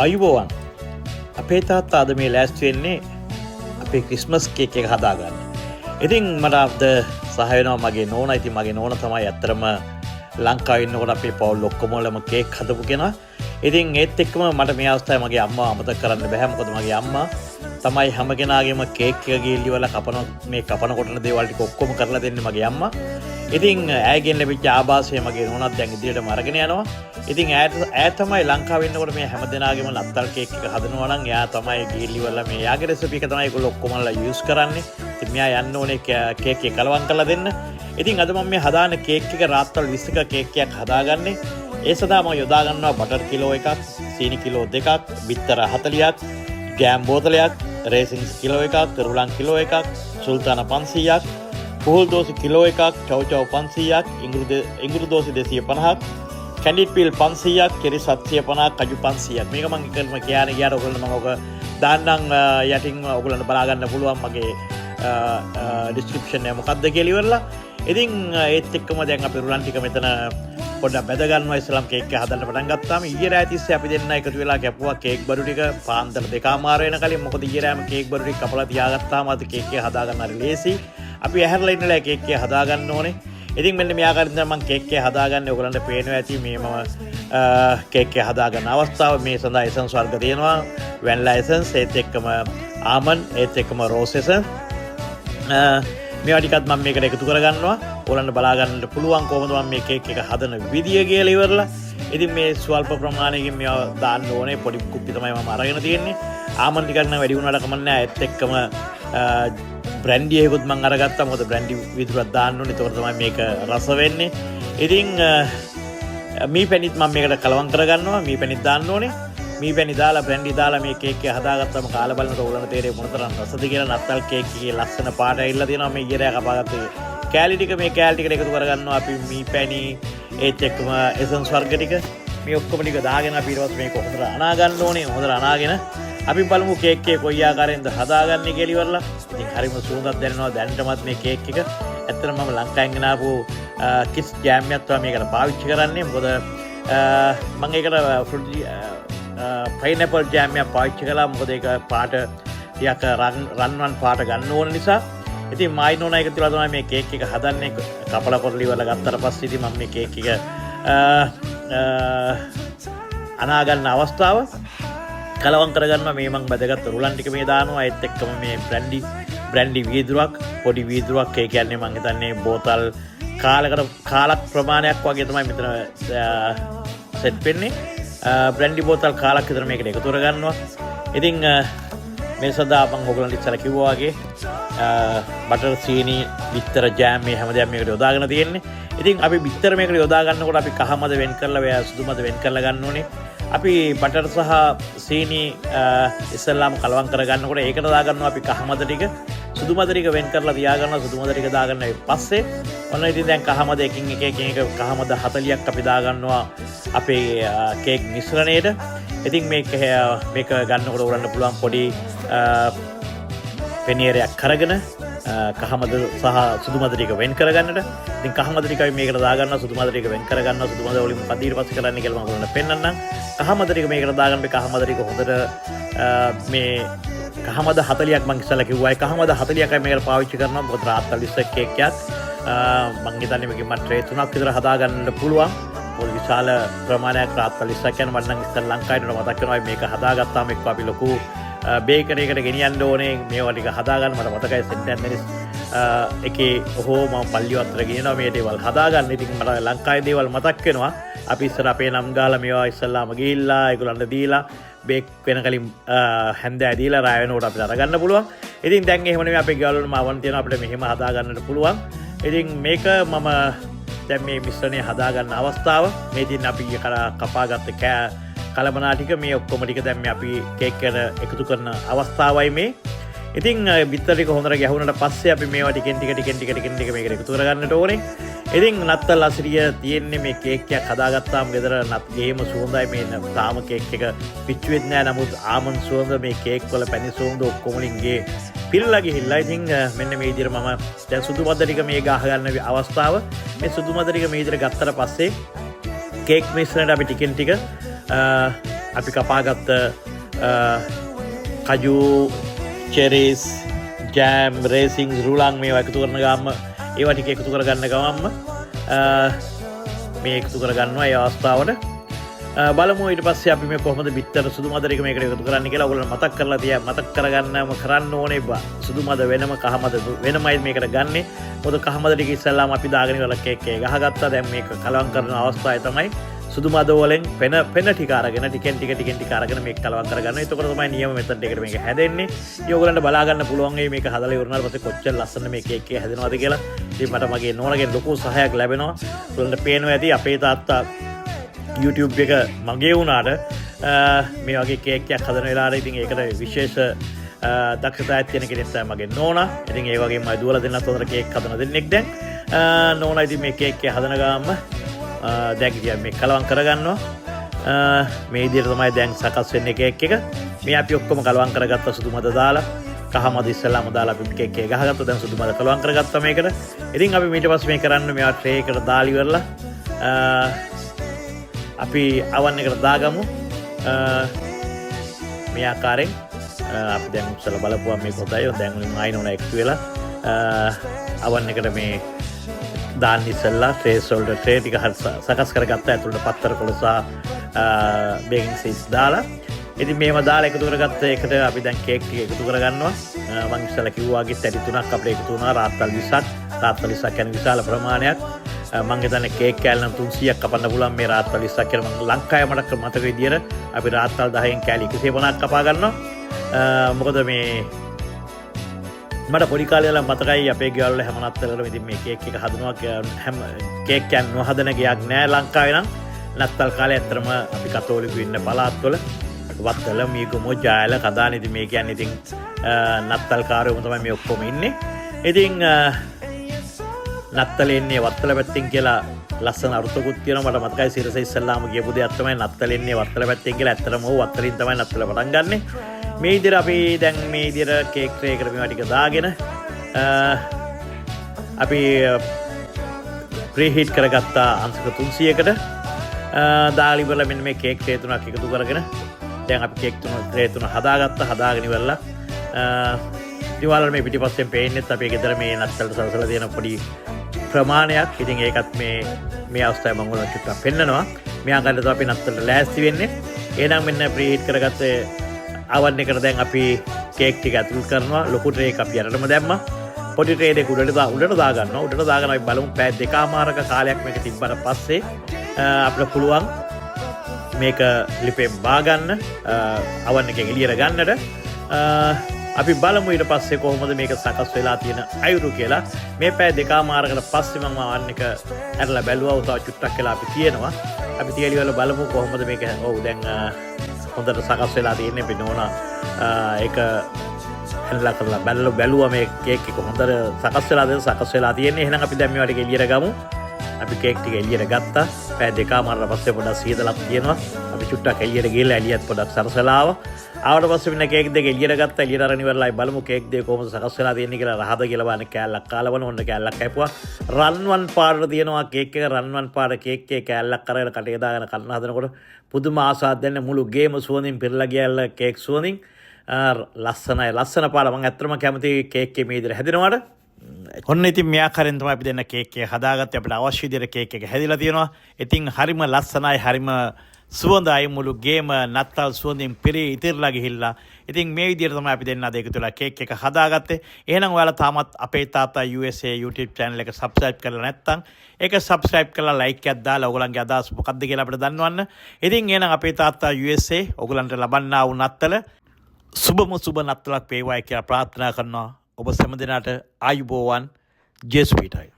අයුබෝවන් අපේ තාත්තා අද මේ ලෑස්ති වෙන්නේ අපේ ක්‍රිස්මස් කේක් එක හදාගන්න. ඉතින් මට අද සහ වෙනවා මගේ නෝනා. ඉතින් මගේ නෝනා තමයි ඇත්තටම ලංකාවේ ඉන්නකොට අපේ පවුල් ඔක්කොමලම කේක් හදපු කෙනා. ඉතින් ඒත් එක්කම මට මේ අවස්ථාවේ මගේ අම්මා අමතක කරන්න බෑ. මොකද මගේ අම්මා තමයි හැම කෙනාගේම කේක් එක ගිහිලි වල කපන කොටන දේවල් ටික ඔක්කොම කරලා දෙන්නේ මගේ අම්මා. ඉතින් ඈගෙන් ලැබිච්ච ආభాසය මගේ නෝනාත් දැන් ඉදිරියටම අරගෙන යනවා. ඉතින් ඈ තමයි ලංකාවේ ඉන්නකොට මේ හැම දෙනාගේම නත්තල් කේක් එක හදනවා නම් එයා තමයි ගිහිලි වල මේ යාගේ රෙසිපි එක තමයි ඒගොල්ලෝ ඔක්කොමලා යූස් කරන්නේ. ඉතින් මෙයා යන්න ඕනේ කේක් එක කලවම් කරලා දෙන්න. ඉතින් අද මම මේ හදාන කේක් එක රාත්තල් 20ක කේක් එකක් හදාගන්නේ. ඒ සඳහා මම යොදා ගන්නවා බටර් කිලෝ එකක්, සීනි කිලෝ 2ක්, බිත්තර 40ක්, ගෑම් බෝතලයක්, රේසින්ස් කිලෝ එකක්, රුලන් කිලෝ එකක්, සුල්තාන 500ක්, පුහුල් දෝසි කිලෝ එකක්, චව් 500ක්, ඉඟුරු දෝසි 250ක්, කැන්ඩිඩ් පීල් 500ක්, කෙරි 750ක්, කජු 500ක්. මේක මම එකම කියන්නේ ගියාට ඔයගොල්ලෝ මම ඔක දාන්නම් යටින් ඔයගොල්ලන්ට බලා ගන්න පුළුවන් මගේ ඩිස්ක්‍රිප්ෂන් එක මොකක්ද කියලා ඉවරලා. ඉතින් ඒත් එක්කම දැන් අපි රුලන් ටික මෙතන පොඩ්ඩක් බැද ගන්නවා. ඉස්ලාම් කේක් එක හදන්න පටන් ගත්තාම ඊයේ රාත්‍රී තිස්සේ අපි දෙන්න එකතු වෙලා කැපුවා කේක් බඩු ටික පාන්දර 2:00 වෙන කලින්. මොකද ඊයේ රාම කේක් බඩු ටික කපලා තියාගත්තාම අද කේක් එක හදා ගන්න හරි ලේසි. අපි ඇහැරලා ඉන්නලා කේක් එක හදා ගන්න ඕනේ. ඉතින් මෙන්න මේ ආකාරයෙන් තමයි මම කේක් එක හදාගන්නේ. ඔයගලන්ට පේනවා ඇති මේ මම කේක් එක හදාගන්න අවස්ථාව. මේ සඳහා එසන්ස් වර්ග තියෙනවා. වැනිලා එසන්ස්, ඒත් එක්කම ආමන්ඩ්, ඒත් එක්කම රෝස් එසන්ස්. මේවා ටිකත් මම මේකට එකතු කරගන්නවා. ඔයගලන්ට බලා ගන්නට පුළුවන් කොහොමද මම මේ කේක් එක හදන විදිය කියලා ඉවරලා. ඉතින් මේ ස්වල්ප ප්‍රමාණයකින් මේවා දාන්න ඕනේ. පොඩි කුප්පි තමයි මම අරගෙන තියෙන්නේ. ආමන්ඩ් ටිකක් නම් වැඩි වුණාට කමක් නැහැ. ඒත් එක්කම බ්‍රැන්ඩි එකකුත් මම අරගත්තා. මොකද බ්‍රැන්ඩි විතරක් දාන්න ඕනේ. ඒක තමයි මේක රස වෙන්නේ. ඉතින් මී පැණිත් මම මේකට කලවම් කරගන්නවා. මී පැණිත් දාන්න ඕනේ. මී පැණි දාලා බ්‍රැන්ඩි දාලා මේ කේක් එක හදාගත්තම කාලා බලනකොට ඕගොල්ලන්ට තේරෙයි මොනතරම් රසද කියලා. නත්තල් කේක් එකේ ලස්සන පාට ඇවිල්ලා තියෙනවා. මේ ඊයරයා කපාගත්තේ කෑලි ටික මේ කෑලි ටිකට එකතු කරගන්නවා අපි. මී පැණි ඒත් එක්කම එසන්ස් වර්ග ටික මේ ඔක්කොම ටික දාගෙන අපි ඊට පස්සේ මේක හොඳට අනා ගන්න ඕනේ. හොඳට අනාගෙන අපි බලමු කේක් එක කොයි ආකාරයෙන්ද හදාගන්නේ කියලා ඉවරලා. ඉතින් හරිම සුවඳක් දැනෙනවා දැනටමත් මේ කේක් එක. ඇත්තටම මම ලංකාවෙන් ගෙනාවු කිස් ජෑම් එකක් තමයි මේකට පාවිච්චි කරන්නේ. මොකද මම ඒකට ෆෘට් පයිනැපල් ජෑම් එකක් පාවිච්චි කළා. මොකද ඒක පාට ටිකක් රන්වන් පාට ගන්න ඕන නිසා. ඉතින් මායි නෝනා එක තියලා තමයි මේ කේක් එක හදන්නේ. කපලා පොරලි වල ගත්තට පස්සේ ඉතින් මම මේ කේක් එක අනා ගන්න අවස්ථාව කලවම් කරගන්නවා. මේ මම බදගත්ත රුලන් ටික මේ දානවා. ඒත් එක්කම මේ බ්‍රැන්ඩි වීදුරුවක්, පොඩි වීදුරුවක්. ඒ කියන්නේ මම හිතන්නේ බෝතල් කාලක් ප්‍රමාණයක් වගේ තමයි මෙතන සෙට් වෙන්නේ. බ්‍රැන්ඩි බෝතල් කාලක් විතර මේකට එකතු කරගන්නවා. ඉතින් මේ සදා මම ඔයගලන්ට ඉස්සලා කිව්වා වගේ බටර්, සීනි, බිත්තර, ජෑම් මේ හැමදේම මේකට යොදාගෙන තියෙන්නේ. ඉතින් අපි බිත්තර මේකට යොදා ගන්නකොට අපි කහමද වෙන් කරලා සුදුමද වෙන් කරලා ගන්න ඕනේ. අපි බටර් සහ සීනි ඉස්සල්ලාම කලවම් කරගන්නකොට ඒකට දාගන්නවා අපි කහමද ටික. සුදුමද ටික වෙන් කරලා තියාගන්නවා. සුදුමද ටික දාගන්න පස්සේ ඔන්න ඉතින් දැන් කහමද එකින් එක කහමද 40ක් අපි දාගන්නවා අපේ කේක් මිශ්‍රණයට. ඉතින් මේක ගන්නකොට උරන්න පුළුවන් පොඩි පෙනියරයක් කරගෙන කහමද සහ සුදුමද ටික වෙන් කරගන්නට. ඉතින් කහමද ටිකයි මේකට දාගන්නවා. සුදුමද ටික වෙන් කරගන්නවා. සුදුමද වලින් පදීර පස්සේ කරන්නේ කියලා මම ඔයගොල්ලන්ට පෙන්නන්නම්. කහමද ටික මේකට දාගන්න. කහමද ටික හොඳට මේ කහමද 40ක් මම ඉස්සලා කිව්වා. ඒ කහමද 40ක්යි මේකට පාවිච්චි කරනවා. මොකද රාත්තල් 20 කේක් එකක් මම හිතන්නේ මේකෙන් මට ට්‍රේ 3ක් විතර හදාගන්න පුළුවන්. මොකද විශාල ප්‍රමාණයක් රාත්තල් 20ක් යන මම නම් ඉස්සලා ලංකාවේ මතක් වෙනවා මේක හදාගත්තාම එක්ක අපි ලොකු බේකරයකට ගෙනියන්න ඕනේ. මේවා ටික හදාගන්න මට මතකයි සෙන්ට් ඇන්තනිස් එකේ මම පල්ලිය අතර ගෙනියනවා මේ දේවල් හදාගන්න. ඉතින් මට ලංකාවේ දේවල් මතක් වෙනවා. අපි ඉස්සර අපේ නම් ගාලා මේවා ඉස්සල්ලාම ගිහිල්ලා ඒගොල්ලන්ට දීලා බේක් වෙන කලින් හැන්දෑ දීලා රාය වෙනකොට අපිට අරගන්න පුළුවන්. ඉතින් දැන් එහෙම නෙමෙයි අපේ ගෙවල් වල මාවන් තියෙනවා අපිට මෙහෙම හදාගන්නට පුළුවන්. ඉතින් මේක මම දැන් මේ මිශ්‍රණය හදාගන්න අවස්ථාව. මේ දින අපි කපාගත්ත කලබනා ටික මේ ඔක්කොම ටික දැන් මේ අපි කේක් එකට එකතු කරන අවස්ථාවයි මේ. ඉතින් බිත්තර ටික හොඳට ගැහුණාට පස්සේ අපි මේවා ටිකෙන් ටික මේකට එකතු කරගන්නට ඕනේ. ඉතින් නත්තල් අසිරිය තියෙන්නේ මේ කේක් එකක් හදාගත්තාම ගෙදර ගේම සුවඳයි. මේ තාම කේක් එක පිච්චු වෙන්නේ නැහැ. නමුත් ආමන්ඩ් සුවඳ මේ කේක් වල පැණි සුවඳ ඔක්කොම ලින්ගේ පිරලා ගිහිල්ලා. ඉතින් මෙන්න මේ විදිහට මම දැන් සුදු මද ටික මේ ගහ ගන්න අවස්ථාව. මේ සුදු මද ටික මේ විදිහට ගත්තට පස්සේ කේක් මිශ්‍රණයට අපි ටිකෙන් ටික අපි කපාගත්ත කජු චෙරිස් ජෑම් රේසිං රුලන් මේවා එකතු කරන ගාම ඒවා ටික එකතු කරගන්න ගමන්ම මේ එකතු කරගන්නවා ඒ අවස්ථාවට බලමු ඊට පස්සේ අපි මේ කොහොමද බිත්තර සුදු මද ටික මේකට එකතු කරන්න කියලා ඔයගොල්ලෝ මතක් කරගන්නම කරන්න ඕනේ සුදු මද වෙනම කහ මද වෙනමයි මේකට ගන්නෙ මොකද කහ මද ටික ඉස්සල්ලාම අපි දාගෙන ඉවරලා කේක් එක ගහගත්තා දැන් මේක කලවම් කරන අවස්ථාවේ තමයි සුදු මද වලින් පෙන ටික අරගෙන ටිකෙන් අරගෙන මේක කලවම් කරගන්න. එතකොට තමයි නියම මෙතඩ් එකට මේක හැදෙන්නේ. ඉතින් ඔයගොල්ලන්ට බලා ගන්න පුළුවන් මේක හදලා ඉවරනාට පස්සේ කොච්චර ලස්සන මේ කේක් එක හැදෙනවද කියලා. ඉතින් මට මගේ නෝනගෙන් ලොකු සහායක් ලැබෙනවා. ඔයගොල්ලන්ට පේනවා ඇති අපේ තාත්තා YouTube එක මගේ වුණාට මේ වගේ කේක් එකක් හදන වෙලාවට ඉතින් ඒකට විශේෂ දක්ෂතාවයක් තියෙන කෙනෙක් තමයි මගේ නෝනා. ඉතින් ඒ වගේම මම දුවලා දෙන්නත් හොඳට කේක් හදන දෙන්නෙක් දැන්. නෝනා ඉතින් මේ කේක් එක හදන ගාම දැන් ඉතින් මේ කලවම් කරගන්නවා. මේ විදිහට තමයි දැන් සකස් වෙන්නේ කේක් එක. මේ අපි ඔක්කොම කලවම් කරගත්ත සුදු මද දාලා කහ මද ඉස්සෙල්ලාම දාලා අපි කේක් එක ගහගත්තා. දැන් සුදු මද කලවම් කරගත්තා මේකට. ඉතින් අපි ඊට පස්සේ මේ කරන්න මේවා ට්‍රේ එකට දාලා ඉවරලා අපි අවන් එකට දාගමු. මේ ආකාරයෙන් අපි දැන් උත්සල බලපුවා මේ පොතයි. දැන් උන් ආයින ඕන එක්තු වෙලා අවන් එකට මේ දාන්න ඉස්සෙල්ලා ට්‍රේස් වලට ට්‍රේ ටික සකස් කරගත්තා. ඇතුළට පත්තර කොළ සහ බේකින් සීඩ්ස් දාලා. ඉතින් මේව දාලා එකතු කරගත්ත එකට අපි දැන් කේක් ටික එකතු කරගන්නවා. මම ඉස්සෙල්ලා කිව්වා වගේ තැටි තුනක් අපිට එකතු වුණා. රාත්තල් 20ක්. රාත්තල් 20ක් කියන්නේ විශාල ප්‍රමාණයක්. මම හිතන්නේ කේක් කෑල්ල නම් 300ක් කපන්න පුළුවන් මේ රාත්තල් 20ක් කියලා. මම ලංකාවේ මට මතක විදියට අපි රාත්තල් 10න් කෑලි 150ක් කපා ගන්නවා. මොකද මේ මට පොඩි කාලේ ඉඳලා මතකයි අපේ ගෙවල් වල හැම නත්තලකටම ඉතින් මේ කේක් එක හදනවා හැම කේක් එකක් නොහදන ගයක් නෑ ලංකාවේ නම්. නත්තල් කාලේ ඇත්තටම අපි කතෝලිකයෝ ඉන්න පළාත්වල වත්තල මීගමෝ ජායල කදාන ඉතින් මේ කියන්නේ ඉතින් නත්තල් කාරයෝම තමයි මේ ඔක්කොම ඉන්නේ. ඉතින් නත්තලේ ඉන්නේ වත්තල පැත්තෙන් කියලා ලස්සන අරුතකුත් තියෙනවා. මට මතකයි සිරස ඉස්සල්ලාම කියපු දෙයක් තමයි නත්තලේ ඉන්නේ වත්තල පැත්තෙන් කියලා. ඇත්තටම ඕ වත්තලින් තමයි නත්තල පටන් ගන්නෙ. මේ විදිහට අපි දැන් මේ විදිහට කේක් ට්‍රේ එකට මේවා ටික දාගෙන අපි ප්‍රීහීට් කරගත්ත අංශක 300කට දාලා ඉවරලා මෙන්න මේ කේක් ට්‍රේ තුනක් එකතු කරගෙන දැන් අපි කේක් ට්‍රේ තුන හදාගෙන ඉවරලා දිවාලේ මේ පිටිපස්සෙන් පේන්නේත් අපේ ගෙදර මේ නත්තලට සලසලා තියෙන පොඩි ප්‍රමාණයක්. ඉතින් ඒකත් මේ අවස්ථාවේ මම ඔයාලට චුට්ටක් පෙන්නනවා. මෙයා ගන්නද අපි නත්තලට ලෑස්ති වෙන්නේ. එහෙනම් මෙන්න ප්‍රීහීට් කරගත්ත අවන් එකට දැන් අපි කේක් ටික ඇතුල් කරනවා. ලොකු ට්‍රේ එකක් අපි යටටම දැම්මා. පොඩි ට්‍රේ දෙක උඩට දාගන්නවා. උඩට දාගෙන අපි බලමු පැය දෙකමාරක කාලයක් මේක තිබ්බට පස්සේ අපිට පුළුවන් මේක ලිපේ බාගන්න අවන් එකෙන් එළියට ගන්නට. අපි බලමු ඊට පස්සේ කොහොමද මේක සකස් වෙලා තියෙන අයුරු කියලා. මේ පැය දෙකමාරකට පස්සේ මම අවන් එක ඇරලා බැලුවා. උතව චුට්ටක් වෙලා අපි තියෙනවා. අපි තියලි වල බලමු කොහොමද මේක. ඔව් දැන් හොඳට සකස් වෙලා තියෙන්නේ. අපි නෝනා ඒක හැන්ඩල් කරලා බැලුවා මේ කේක් එක හොඳට සකස් වෙලා තියෙන්නේ. එහෙනම් අපි දැන් මේවට එළියට ගමු. අපි කේක් ටික එළියට ගත්තා. පැය දෙකමාරකට පස්සේ පොඩක් සීතලක් තියෙනවා. අපි චුට්ටක් එළියට ගිහලා එළියත් පොඩක් සරසලා ආවා. ආවට පස්සේ මෙන්න කේක් දෙක එළියට ගත්තා. එළියට අරන් ඉවරලා බලමු කේක් දෙක කොහොමද සකස් වෙලා තියෙන්නේ කියලා. රහද කියලා බලන්න කෑල්ලක් කාලා බලන්න. ඔන්න කෑල්ලක් කැපුවා. රන්වන් පාටට තියෙනවා කේක් එක. රන්වන් පාට කේක් එකේ කෑල්ලක් අරගෙන කටේ දාගෙන කන්න හදනකොට පුදුම ආසාවක් දැනෙන මුළු ගේම සුවඳින් පිරලා ගියල්ල කේක් සුවඳින් ලස්සන පාට. මම ඇත්තටම කැමති කේක් එකේ මේ විදිහට හැදෙනවට. ඔන්න ඉතින් මේ ආකාරයෙන් තමයි අපි දෙන්න කේක් එක හදාගත්තේ. අපිට අවශ්‍ය විදිහට කේක් එක හැදිලා තියෙනවා. ඉතින් හරිම ලස්සනයි හරිම සුවඳයි මුළු ගේම නත්තල් සුවඳින් පිරී ඉතිරලා ගිහිල්ලා. ඉතින් මේ විදිහට තමයි අපි දෙන්න අද එකතු වෙලා කේක් එක හදාගත්තේ. එහෙනම් ඔයාලා තාමත් අපේ තාත්තා USA YouTube channel එක subscribe කරලා නැත්නම් ඒක subscribe කරලා like එකක් දාලා ඔයගලන්ගේ අදහස් මොකක්ද කියලා අපිට දන්වන්න. ඉතින් එහෙනම් අපේ තාත්තා USA ඔයගලන්ට ලබන්නා වූ නත්තල සුබම සුබ නත්තලක් වේවායි කියලා ප්‍රාර්ථනා කරනවා. ඔබ සෑම දිනකට ආයුබෝවන් ජේසුස්ටයි.